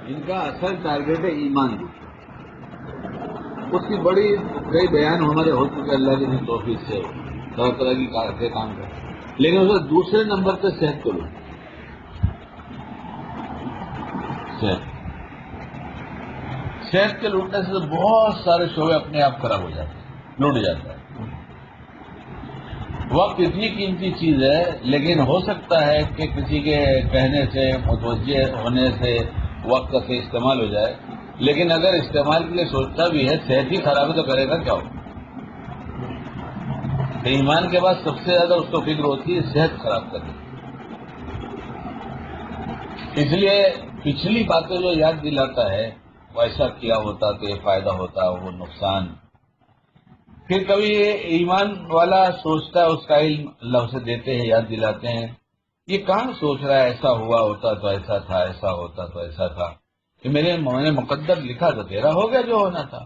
ان کا اصل ٹارگیٹ ہے ایمان. اس کی بڑی کئی بیان ہمارے ہو چکے اللہ کی توفیق سے طرح طرح کی کام کریں، لیکن اس کا دوسرے نمبر پہ صحت کو لو. صحت کے لوٹنے سے بہت سارے شعبے اپنے آپ خراب ہو جاتے ہیں، لوٹ جاتا ہے. وقت اتنی قیمتی چیز ہے، لیکن ہو سکتا ہے کہ کسی کے کہنے سے متوجہ ہونے سے وقت کا صحیح استعمال ہو جائے، لیکن اگر استعمال کے لیے سوچتا بھی ہے صحت ہی خراب ہے تو کرے گا کیا ہو؟ ایمان کے بعد سب سے زیادہ اس کو فکر ہوتی ہے صحت خراب کرنے. اس لیے پچھلی باتیں جو یاد دلاتا ہے وہ ایسا کیا ہوتا تو یہ فائدہ ہوتا، وہ نقصان. پھر کبھی ایمان والا سوچتا ہے، اس کا علم اللہ سے دیتے ہیں، یاد دلاتے ہیں. یہ کہاں سوچ رہا ہے ایسا ہوا ہوتا تو ایسا تھا، ایسا ہوتا تو ایسا تھا. کہ میں نے مقدر لکھا تھا، تیرا ہو گیا جو ہونا تھا.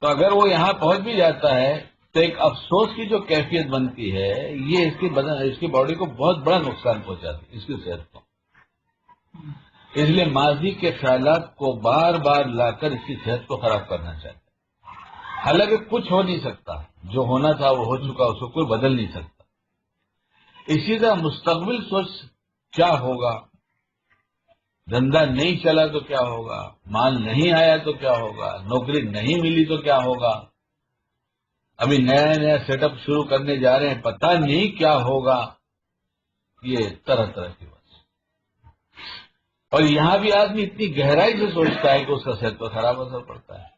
تو اگر وہ یہاں پہنچ بھی جاتا ہے تو ایک افسوس کی جو کیفیت بنتی ہے، یہ اس کی باڈی کو بہت بڑا نقصان پہنچاتی ہے، اس کی صحت کو. اس لیے ماضی کے خیالات کو بار بار لا کر اس کی صحت کو خراب کرنا چاہتے. حالانکہ کچھ ہو نہیں سکتا، جو ہونا تھا وہ ہو چکا، اس کو کوئی بدل نہیں سکتا. اسی طرح مستقبل سوچ کیا ہوگا، دھندا نہیں چلا تو کیا ہوگا، مال نہیں آیا تو کیا ہوگا، نوکری نہیں ملی تو کیا ہوگا، ابھی نیا نیا سیٹ اپ شروع کرنے جا رہے ہیں، پتہ نہیں کیا ہوگا. یہ طرح طرح کی بات. اور یہاں بھی آدمی اتنی گہرائی سے سوچتا ہے کہ اس کا صحت پر خراب اثر پڑتا ہے.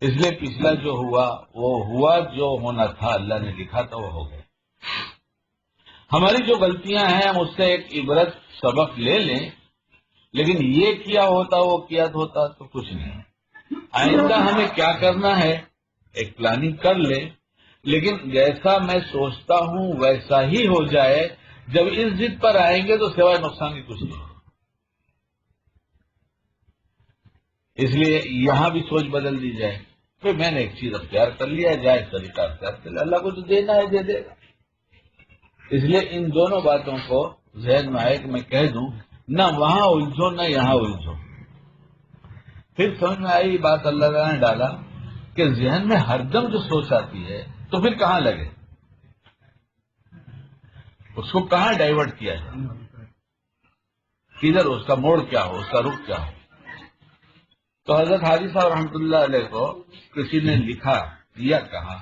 اس لیے پچھلا جو ہوا وہ ہوا، جو ہونا تھا اللہ نے لکھا تھا وہ ہو گیا. ہماری جو غلطیاں ہیں ہم اس سے ایک عبرت سبق لے لیں، لیکن یہ کیا ہوتا وہ کیا ہوتا تو کچھ نہیں. آئندہ ہمیں کیا کرنا ہے ایک پلاننگ کر لیں، لیکن جیسا میں سوچتا ہوں ویسا ہی ہو جائے. جب اس ضد پر آئیں گے تو سوائے نقصان کی کچھ نہیں. اس لیے یہاں بھی سوچ بدل دی جائے کہ میں نے ایک چیز اختیار کر لیا، جائز طریقہ اختیار کر لیا، اللہ کو تو دینا ہے دے دے گا. اس لیے ان دونوں باتوں کو ذہن میں آئے کہ میں کہہ دوں، نہ وہاں الجھو نہ یہاں الجھو. پھر سمجھ میں آئی بات اللہ تعالیٰ نے ڈالا کہ ذہن میں ہر دم جو سوچ آتی ہے تو پھر کہاں لگے، اس کو کہاں ڈائیورٹ کیا جائے، کدھر اس کا موڑ کیا ہو، اس کا رخ کیا ہو. تو حضرت حاجی صاحب رحمۃ اللہ علیہ کو کسی نے لکھا یا کہا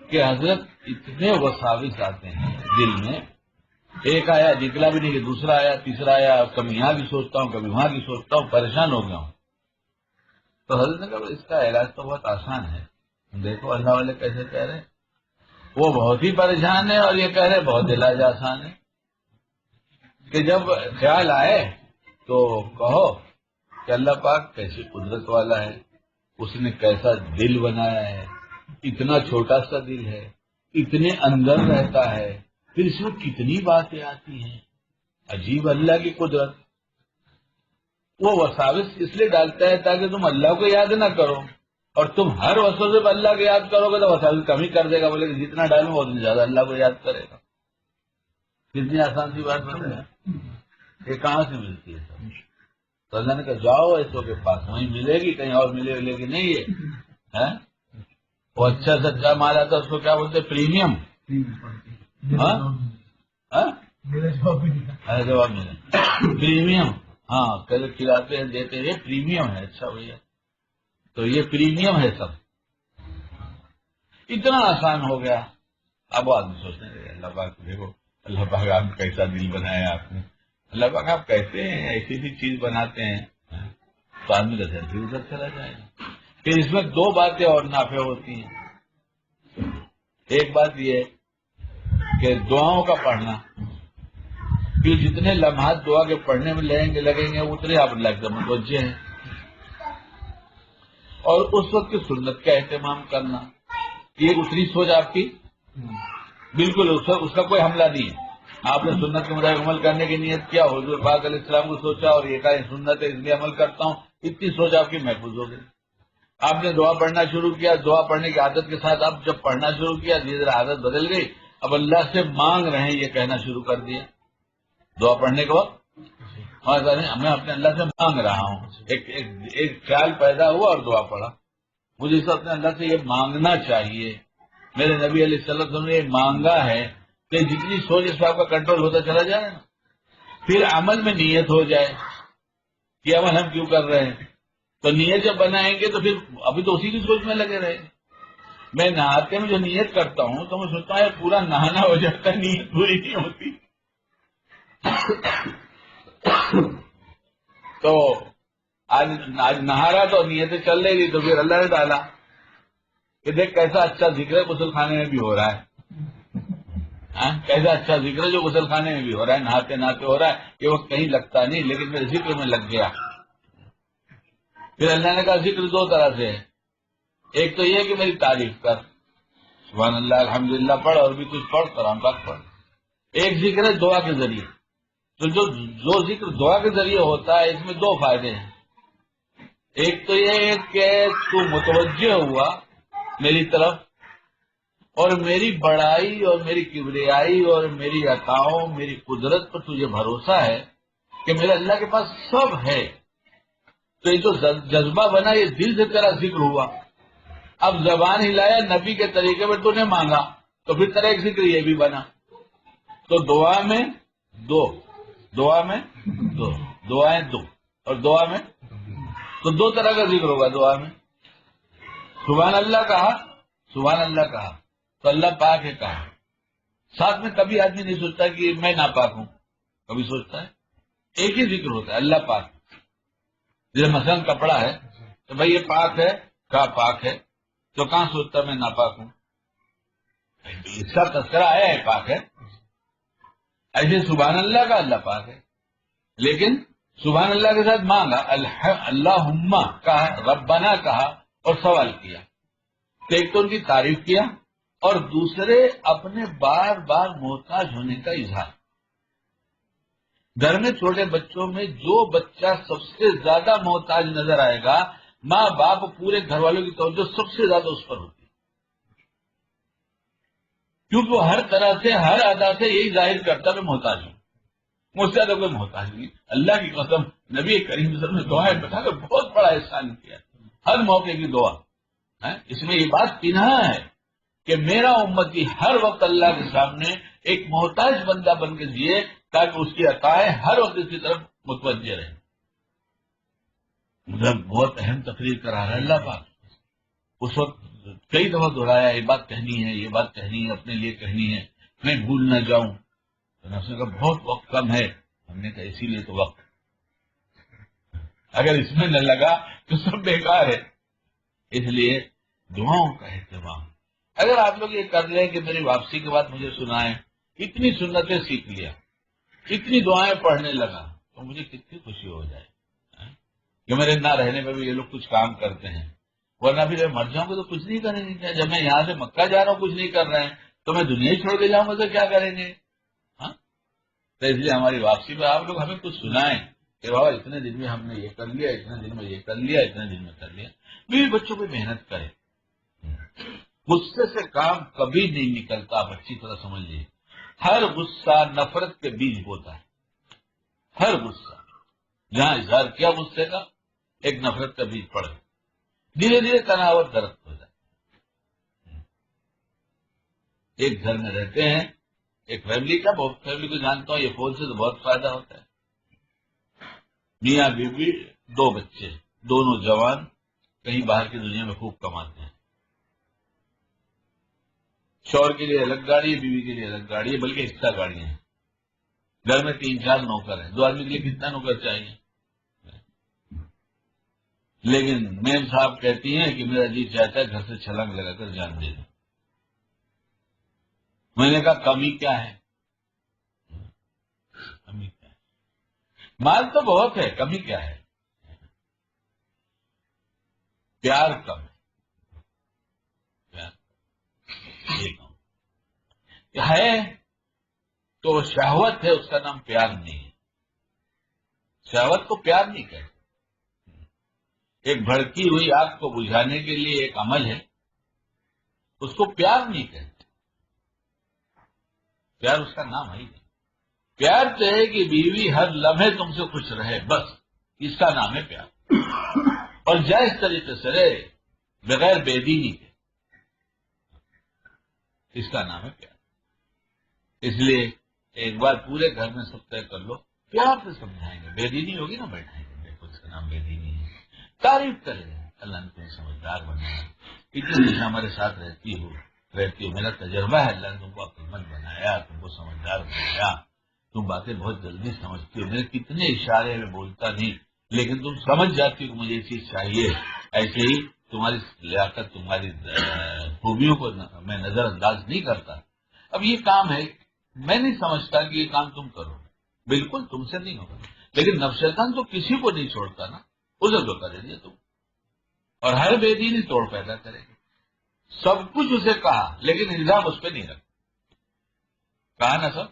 کہ حضرت اتنے وساوس آتے ہیں دل میں، ایک آیا نکلا بھی نہیں کہ دوسرا آیا، تیسرا آیا، کبھی یہاں کی سوچتا ہوں کبھی وہاں کی سوچتا ہوں، پریشان ہو گیا ہوں. تو حضرت نے کہا اس کا علاج تو بہت آسان ہے. دیکھو اللہ والے کیسے کہہ رہے ہیں، وہ بہت ہی پریشان ہے اور یہ کہہ رہے بہت علاج آسان ہے. کہ جب خیال آئے تو کہو کہ اللہ پاک کیسی قدرت والا ہے، اس نے کیسا دل بنایا ہے، اتنا چھوٹا سا دل ہے، اتنے اندر رہتا ہے، پھر اس میں کتنی باتیں آتی ہیں، عجیب اللہ کی قدرت. وہ وساوس اس لیے ڈالتا ہے تاکہ تم اللہ کو یاد نہ کرو، اور تم ہر وسوسے پہ اللہ کو یاد کرو گے تو وساوس کم ہی کر دے گا. بولے کہ جتنا ڈالوں اتنا زیادہ اللہ کو یاد کرے گا. کتنی آسان سی بات بن رہی ہے، یہ کہاں سے ملتی ہے سب. تو اللہ نے کہا جاؤ ایسوں کے پاس، وہیں ملے گی، کہیں اور ملے گی نہیں. یہ وہ اچھا سے اچھا مال آتا ہے اس کو کیا بولتے ہیں، پریمیم. جواب ملے پریمیم. ہاں پہلے کھلاتے ہیں دیتے ہیں، پریمیم ہے. اچھا بھیا تو یہ پریمیم ہے سب. اتنا آسان ہو گیا. اب آدمی سوچنے لگے اللہ پاک دیکھو، اللہ پاک آپ کیسا دل بنایا آپ نے، اللہ پاک آپ کہتے ہیں ایسی سی چیز بناتے ہیں، تو آدمی کا ذہن پھر ادھر چلا جائے گا. پھر اس میں دو باتیں اور نافع ہوتی ہیں. ایک بات یہ کہ دعاؤں کا پڑھنا، پھر جتنے لمحات دعا کے پڑھنے میں لگیں گے اتنے آپ اللہ کے متوجہ ہیں. اور اس وقت کی سنت کا اہتمام کرنا، یہ اتنی سوچ آپ کی بالکل اس کا کوئی حملہ نہیں ہے. آپ نے سنت کے مطابق عمل کرنے کی نیت کیا، حضور پاک علیہ السلام کو سوچا اور یہ کہا سنت ہے اس لیے عمل کرتا ہوں، اتنی سوچ آپ کی محفوظ ہو گئی. آپ نے دعا پڑھنا شروع کیا، دعا پڑھنے کی عادت کے ساتھ آپ جب پڑھنا شروع کیا دھیرے دھیرے عادت بدل گئی. اب اللہ سے مانگ رہے ہیں یہ کہنا شروع کر دیا دعا پڑھنے کے وقت، اور میں اپنے اللہ سے مانگ رہا ہوں، ایک خیال پیدا ہوا اور دعا پڑا. مجھے اس اپنے اللہ سے یہ مانگنا چاہیے. میرے نبی علیہ السلام نے یہ مانگا ہے کہ جتنی سوچ اس پر آپ کا کنٹرول ہوتا چلا جائے نا، پھر عمل میں نیت ہو جائے کہ عمل ہم کیوں کر رہے ہیں. تو نیت جب بنائیں گے تو پھر ابھی تو اسی کی سوچ میں لگے رہے گے. میں نہاتے میں جو نیت کرتا ہوں تو میں سوچتا ہوں پورا نہانا ہو جاتا ہے، نیت پوری نہیں ہوتی. تو آج نہا رہا تو نیتیں چل رہی تھی، تو پھر اللہ نے ڈالا کہ دیکھ کیسا اچھا ذکر ہے غسل خانے میں بھی ہو رہا ہے. کیسا اچھا ذکر ہے جو غسل خانے میں بھی ہو رہا ہے، نہاتے نہاتے ہو رہا ہے. یہ وقت کہیں لگتا نہیں لیکن میرے ذکر میں لگ گیا. پھر اللہ نے کہا ذکر دو طرح سے ہے. ایک تو یہ کہ میری تعریف کر، سبحان اللہ الحمدللہ پڑھ، اور بھی کچھ پڑھ، قرآن پاک پڑھ. ایک ذکر ہے دعا کے ذریعے. تو جو ذکر دعا کے ذریعے ہوتا ہے اس میں دو فائدے ہیں. ایک تو یہ ہے کہ تو متوجہ ہوا میری طرف، اور میری بڑائی اور میری کبریائی اور میری عطاؤں، میری قدرت پر تجھے بھروسہ ہے کہ میرے اللہ کے پاس سب ہے. تو یہ جو جذبہ بنا یہ دل سے تیرا ذکر ہوا. اب زبان ہلایا نبی کے طریقے پر تو نے مانگا، تو پھر تیرا ایک ذکر یہ بھی بنا. تو دعا میں دو، دعائیں دو، اور دعا میں تو دو طرح کا ذکر ہوگا. دعا میں سبحان اللہ کہا، سبحان اللہ کہا تو اللہ پاک ہے کہا. ساتھ میں کبھی آدمی نہیں سوچتا کہ میں ناپاک ہوں، کبھی سوچتا ہے ایک ہی ذکر ہوتا ہے اللہ پاک. جیسے مثلا کپڑا ہے تو بھائی یہ پاک ہے، کہا پاک ہے، تو کہاں سوچتا میں ناپاک ہوں؟ اس کا تذکرہ آیا ہے پاک ہے. ایسے سبحان اللہ کا اللہ پاک ہے، لیکن سبحان اللہ کے ساتھ مانگا، اللہم کہا، ربنا کہا اور سوال کیا. تو ایک تو ان کی تعریف کیا، اور دوسرے اپنے بار بار محتاج ہونے کا اظہار. گھر میں چھوٹے بچوں میں جو بچہ سب سے زیادہ محتاج نظر آئے گا، ماں باپ پورے گھر والوں کی توجہ سب سے زیادہ اس پر ہوتی ہے، کیونکہ وہ ہر طرح سے ہر ادا سے یہی ظاہر کرتا میں محتاج ہوں. مجھ سے تو کوئی محتاج نہیں. اللہ کی قسم نبی کریم صلی اللہ علیہ وسلم نے دعائیں بتا کر بہت بڑا احسان کیا. ہر موقع کی دعا اس میں یہ بات پنہا ہے کہ میرا امتی ہر وقت اللہ کے سامنے ایک محتاج بندہ بن کے جیے، تاکہ اس کی عطائیں ہر وقت اس کی طرف متوجہ رہیں. مجھے بہت اہم تقریر کرا رہا ہے اللہ پاک. اس وقت کئی دفعہ دہرایا یہ بات کہنی ہے، یہ بات کہنی ہے، اپنے لیے کہنی ہے، میں بھول نہ جاؤں. تو نے کہا بہت وقت کم ہے. ہم نے کہا اسی لیے تو وقت، اگر اس میں نہ لگا تو سب بیکار ہے. اس لیے دعاؤں کا اہتمام. اگر آپ لوگ یہ کر لیں کہ میری واپسی کے بعد مجھے سنائیں، اتنی سنتیں سیکھ لیا، اتنی دعائیں پڑھنے لگا، تو مجھے کتنی خوشی ہو جائے کہ میرے نہ رہنے پہ بھی یہ لوگ کچھ کام کرتے ہیں. ورنہ پھر جب مر جاؤں گے تو کچھ نہیں کریں گے. جب میں یہاں سے مکہ جا رہا ہوں کچھ نہیں کر رہے ہیں، تو میں دنیا ہی چھوڑ کے جاؤں گا تو کیا کریں گے؟ تو اس لیے ہماری واپسی میں آپ لوگ ہمیں کچھ سنائیں کہ بابا اتنے دن میں ہم نے یہ کر لیا، اتنے دن میں یہ کر لیا، اتنے دن میں کر لیا. بیوی بچوں پہ محنت کرے. غصے سے کام کبھی نہیں نکلتا، آپ اچھی طرح سمجھ لیجیے. ہر غصہ نفرت کے بیج بوتا ہے. ہر غصہ جہاں اظہار کیا غصے کا، ایک نفرت کا بیج پڑ گیا، دھیرے دھیرے تناور درخت ہو جائے. ایک گھر میں رہتے ہیں، ایک فیملی کا، بہت فیملی کو جانتا ہوں، یہ فون سے تو بہت فائدہ ہوتا ہے. میاں بیوی، دو بچے، دونوں جوان، کہیں باہر کی دنیا میں خوب کماتے ہیں. شوہر کے لیے الگ گاڑی ہے، بیوی کے لیے الگ گاڑی ہے، بلکہ ایکسٹرا گاڑیاں ہیں. گھر میں 3-4 نوکر ہیں. 2 آدمی کے لیے کتنا نوکر چاہیے؟ لیکن میم صاحب کہتی ہیں کہ میرا جی چاہتا ہے گھر سے چھلانگ لگا کر جان دے دیں. میں نے کہا کمی کیا ہے؟ کمی کیا ہے؟ مال تو بہت ہے، کمی کیا ہے؟ پیار کم ہے. پیار ہے تو شہوت ہے، اس کا نام پیار نہیں ہے. شہوت کو پیار نہیں کہتے. ایک بھڑکی ہوئی آگ کو بجھانے کے لیے ایک عمل ہے، اس کو پیار نہیں کہتے. پیار اس کا نام ہے ہی نہیں. پیار تو ہے کہ بیوی ہر لمحے تم سے خوش رہے، بس اس کا نام ہے پیار، اور جائز طریقے سے رہے بغیر بے دینی کے، اس کا نام ہے پیار۔ اس لیے ایک بار پورے گھر میں سب طے کر لو، پیار سے سمجھائیں گے، بے دینی ہوگی نا بیٹھائیں گے، دیکھو اس کا نام بے دینی ہے، تعریف کریں گے، اللہ نے تمہیں سمجھدار بنایا، اتنی دن ہمارے ساتھ رہتی ہو، میرا تجربہ ہے، اللہ نے تم کو عقلمند بنایا، تم کو سمجھدار بنایا، تم باتیں بہت جلدی سمجھتی ہو، میرے کتنے اشارے میں بولتا نہیں لیکن تم سمجھ جاتی ہو کہ مجھے یہ چیز چاہیے، ایسے ہی تمہاری لیاقت، تمہاری خوبیوں کو میں نظر انداز نہیں کرتا۔ اب یہ کام ہے، میں نہیں سمجھتا کہ یہ کام تم کرو، بالکل تم سے نہیں ہوگا، لیکن نفس شیطان تو کسی کو نہیں چھوڑتا نا، ادھر تو کریں گے تم، اور ہر بے دینی توڑ پیدا کرے گی، سب کچھ اسے کہا لیکن الزام اس پہ نہیں رکھا، کہا نا سب،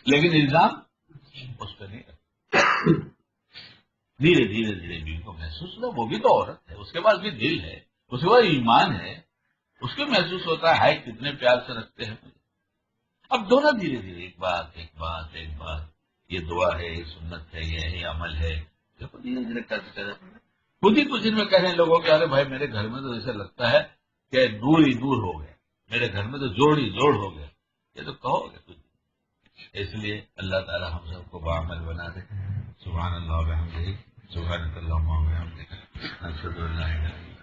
لیکن الزام اس پہ نہیں رکھا۔ دھیرے دھیرے دھیرے بیوی کو محسوس ہوا وہ بھی تو عورت ہے، اس کے پاس بھی دل ہے، اس کے پاس ایمان ہے، اس کو محسوس ہوتا ہے کتنے پیار سے رکھتے ہیں مجھے۔ اب دونوں دھیرے دھیرے ایک بات ایک بات ایک بات، یہ دعا ہے، یہ سنت ہے، یہ عمل ہے، دیکھو دھیرے دھیرے کرتے خود ہی کچھ دن میں کہنے لوگوں کہ ارے بھائی میرے گھر میں تو ایسا لگتا ہے کہ دور ہی دور ہو گئے، میرے گھر میں تو جوڑ ہی جوڑ ہو گئے، یہ تو کہو گے کچھ۔ اس لیے اللہ تعالی ہم سب کو باعمل بنا دے۔ سبحان اللہ و بحمدہ، سبحانک اللہم و بحمدک، اشہد ان لا الہ الا انت۔